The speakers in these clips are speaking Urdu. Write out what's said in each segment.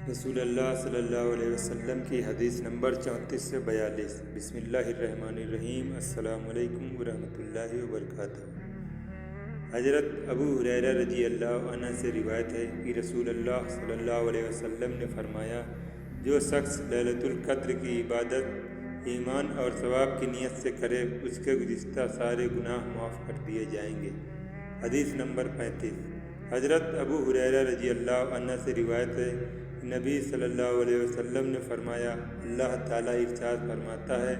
رسول اللہ صلی اللہ علیہ وسلم کی حدیث نمبر 34 سے 42۔ بسم اللہ الرحمن الرحیم۔ السلام علیکم ورحمۃ اللہ وبرکاتہ۔ حضرت ابو ہریرہ رضی اللہ عنہ سے روایت ہے کہ رسول اللہ صلی اللہ علیہ وسلم نے فرمایا، جو شخص لیلۃ القدر کی عبادت ایمان اور ثواب کی نیت سے کرے، اس کے گزشتہ سارے گناہ معاف کر دیے جائیں گے۔ حدیث نمبر 35۔ حضرت ابو ہریرہ رضی اللہ عنہ سے روایت ہے، نبی صلی اللہ علیہ وسلم نے فرمایا، اللہ تعالیٰ ارشاد فرماتا ہے،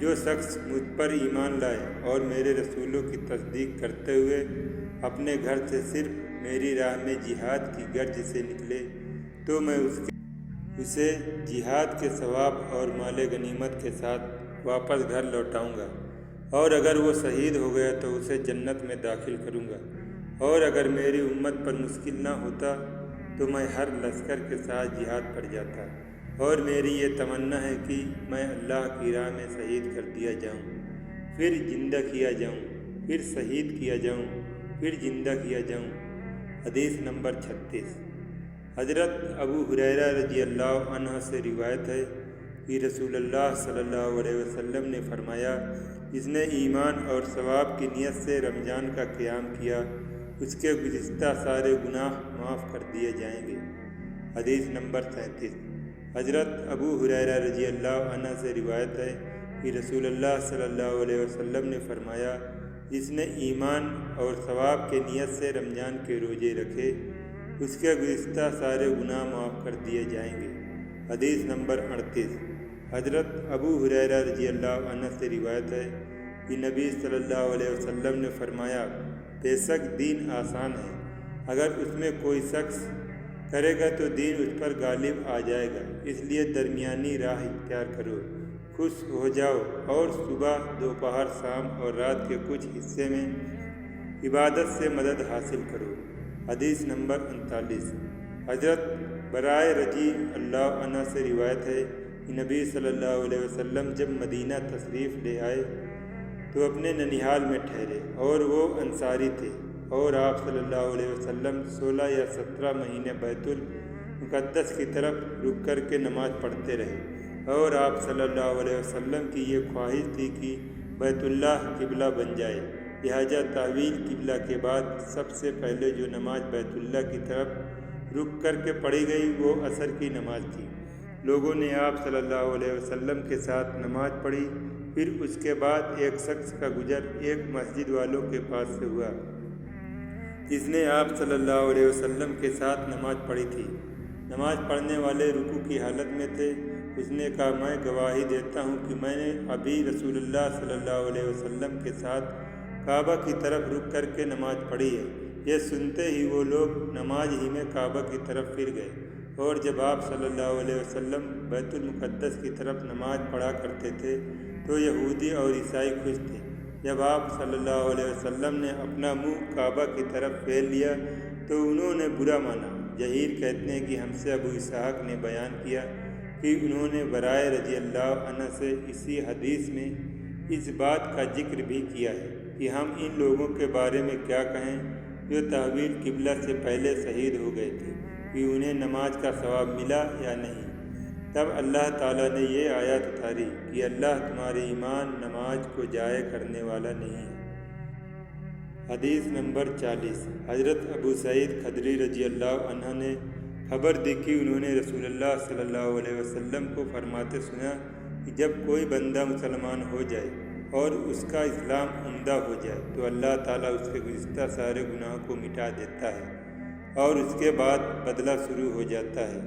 جو شخص مجھ پر ایمان لائے اور میرے رسولوں کی تصدیق کرتے ہوئے اپنے گھر سے صرف میری راہ میں جہاد کی غرض سے نکلے تو میں اسے جہاد کے ثواب اور مال غنیمت کے ساتھ واپس گھر لوٹاؤں گا، اور اگر وہ شہید ہو گیا تو اسے جنت میں داخل کروں گا، اور اگر میری امت پر مشکل نہ ہوتا تو میں ہر لشکر کے ساتھ جہاد پر جاتا، اور میری یہ تمنا ہے کہ میں اللہ کی راہ میں شہید کر دیا جاؤں، پھر زندہ کیا جاؤں، پھر شہید کیا جاؤں، پھر زندہ کیا جاؤں۔ حدیث نمبر 36۔ حضرت ابو ہریرہ رضی اللہ عنہ سے روایت ہے کہ رسول اللہ صلی اللہ علیہ وسلم نے فرمایا، جس نے ایمان اور ثواب کی نیت سے رمضان کا قیام کیا، اس کے گزشتہ سارے گناہ معاف کر دیے جائیں گے۔ حدیث نمبر 37۔ حضرت ابو ہریرہ رضی اللہ عنہ سے روایت ہے کہ رسول اللہ صلی اللہ علیہ وسلم نے فرمایا، جس نے ایمان اور ثواب کے نیت سے رمضان کے روزے رکھے، اس کے گزشتہ سارے گناہ معاف کر دیے جائیں گے۔ حدیث نمبر 38۔ حضرت ابو ہریرہ رضی اللہ عنہ سے روایت ہے کہ نبی صلی اللہ علیہ وسلم نے فرمایا، بے شک دین آسان ہے، اگر اس میں کوئی شخص کرے گا تو دین اس پر غالب آ جائے گا، اس لیے درمیانی راہ اختیار کرو، خوش ہو جاؤ، اور صبح، دوپہر، شام اور رات کے کچھ حصے میں عبادت سے مدد حاصل کرو۔ حدیث نمبر 39۔ حضرت برائے رضی اللہ عنہ سے روایت ہے کہ نبی صلی اللہ علیہ وسلم جب مدینہ تشریف لے آئے تو اپنے ننیھال میں ٹھہرے، اور وہ انصاری تھے، اور آپ صلی اللہ علیہ وسلم 16 یا 17 مہینے بیت المقدس کی طرف رک کر کے نماز پڑھتے رہے، اور آپ صلی اللہ علیہ وسلم کی یہ خواہش تھی کہ بیت اللہ قبلہ بن جائے، لہٰذا تحویل قبلہ کے بعد سب سے پہلے جو نماز بیت اللہ کی طرف رک کر کے پڑھی گئی وہ عصر کی نماز تھی۔ لوگوں نے آپ صلی اللہ علیہ وسلم کے ساتھ نماز پڑھی، پھر اس کے بعد ایک شخص کا گزر ایک مسجد والوں کے پاس سے ہوا جس نے آپ صلی اللہ علیہ وسلم کے ساتھ نماز پڑھی تھی۔ نماز پڑھنے والے رکوع کی حالت میں تھے۔ اس نے کہا، میں گواہی دیتا ہوں کہ میں نے ابھی رسول اللہ صلی اللہ علیہ وسلم کے ساتھ کعبہ کی طرف رک کر کے نماز پڑھی ہے۔ یہ سنتے ہی وہ لوگ نماز ہی میں کعبہ کی طرف پھر گئے، اور جب آپ صلی اللہ علیہ وسلم بیت المقدس کی طرف نماز پڑھا کرتے تھے تو یہودی اور عیسائی خوش تھے۔ جب آپ صلی اللہ علیہ وسلم نے اپنا منہ کعبہ کی طرف پھیر لیا تو انہوں نے برا مانا۔ جہیر کہتے ہیں کہ ہم سے ابو اسحاق نے بیان کیا کہ انہوں نے برائے رضی اللہ عنہ سے اسی حدیث میں اس بات کا ذکر بھی کیا ہے کہ ہم ان لوگوں کے بارے میں کیا کہیں جو تحویل قبلہ سے پہلے شہید ہو گئے تھے، کہ انہیں نماز کا ثواب ملا یا نہیں۔ تب اللہ تعالیٰ نے یہ آیات اتاری کہ اللہ تمہارے ایمان نماز کو ضائع کرنے والا نہیں ہے۔ حدیث نمبر 40۔ حضرت ابو سعید خدری رضی اللہ عنہ نے خبر دی کہ انہوں نے رسول اللہ صلی اللہ علیہ وسلم کو فرماتے سنا کہ جب کوئی بندہ مسلمان ہو جائے اور اس کا اسلام عمدہ ہو جائے تو اللہ تعالیٰ اس کے گزشتہ سارے گناہوں کو مٹا دیتا ہے، اور اس کے بعد بدلہ شروع ہو جاتا ہے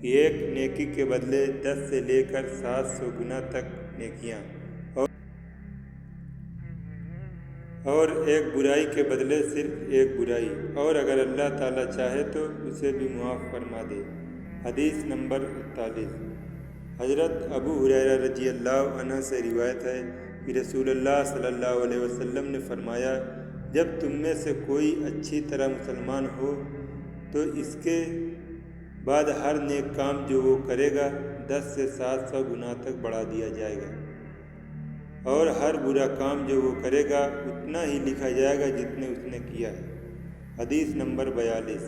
کہ ایک نیکی کے بدلے 10 سے لے کر 700 گنا تک نیکیاں، اور ایک برائی کے بدلے صرف ایک برائی، اور اگر اللہ تعالیٰ چاہے تو اسے بھی معاف فرما دے۔ حدیث نمبر 48۔ حضرت ابو ہریرہ رضی اللہ عنہ سے روایت ہے کہ رسول اللہ صلی اللہ علیہ وسلم نے فرمایا، جب تم میں سے کوئی اچھی طرح مسلمان ہو تو اس کے بعد ہر نیک کام جو وہ کرے گا 10 سے 700 گنا تک بڑھا دیا جائے گا، اور ہر برا کام جو وہ کرے گا اتنا ہی لکھا جائے گا جتنے اس نے کیا ہے۔ حدیث نمبر 42۔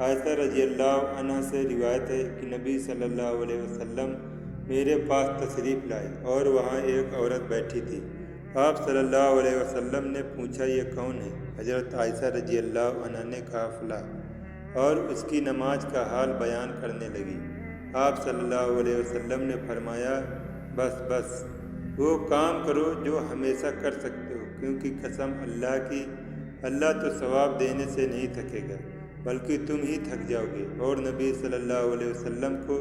عائشہ رضی اللہ عنہ سے روایت ہے کہ نبی صلی اللہ علیہ وسلم میرے پاس تشریف لائے اور وہاں ایک عورت بیٹھی تھی۔ آپ صلی اللہ علیہ وسلم نے پوچھا یہ کون ہے؟ حضرت عائشہ رضی اللہ عنہ نے کہا فلاں، اور اس کی نماز کا حال بیان کرنے لگی۔ آپ صلی اللہ علیہ وسلم نے فرمایا بس وہ کام کرو جو ہمیشہ کر سکتے ہو، کیونکہ قسم اللہ کی، اللہ تو ثواب دینے سے نہیں تھکے گا بلکہ تم ہی تھک جاؤ گے۔ اور نبی صلی اللہ علیہ وسلم کو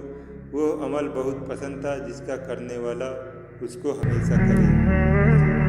وہ عمل بہت پسند تھا جس کا کرنے والا اس کو ہمیشہ کرے۔